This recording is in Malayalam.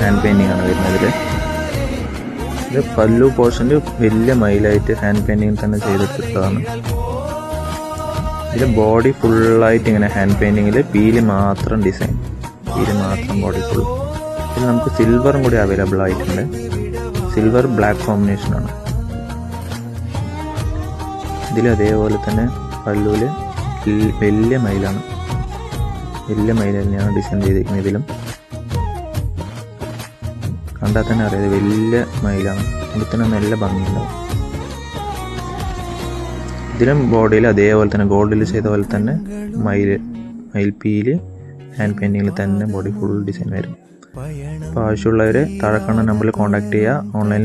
ഹാൻഡ് പെയിന്റിംഗ് ആണ് വരുന്നത്. ഇത് പല്ലു പോർഷനിൽ വലിയ മയിലായിട്ട് ഹാൻഡ് പെയിന്റിംഗ് തന്നെ ചെയ്തെടുത്തതാണ്. ഇതിൽ ബോഡി ഫുള്ളായിട്ട് ഇങ്ങനെ ഹാൻഡ് പെയിന്റിങ്ങിൽ പീല് മാത്രം ഡിസൈൻ, പീല് മാത്രം ബോഡി ഫുൾ. ഇതിൽ നമുക്ക് സിൽവറും കൂടി അവൈലബിൾ ആയിട്ടുണ്ട്. സിൽവർ ബ്ലാക്ക് കോമ്പിനേഷനാണ്. ഇതിൽ അതേപോലെ തന്നെ പല്ലുവിൽ വലിയ മയിലാണ്, വലിയ മയിൽ തന്നെയാണ് ഡിസൈൻ ചെയ്തിരിക്കുന്നത്. ഇതിലും കണ്ടാൽ തന്നെ അറിയാം വലിയ മയിലാണ്. ഇതിന് നല്ല ഭംഗിയുണ്ടാവും. ഇതിലും ബോഡിയിൽ അതേപോലെ തന്നെ ഗോൾഡിൽ ചെയ്ത പോലെ തന്നെ മയിൽപ്പീല് ഹാൻഡ് പെയിന്റിങ്ങിൽ തന്നെ ബോഡി ഫുൾ ഡിസൈൻ വരും. അപ്പോൾ ആവശ്യമുള്ളവർ താഴെ കാണുന്ന നമ്പറിൽ കോൺടാക്ട് ചെയ്യുക. ഓൺലൈനിൽ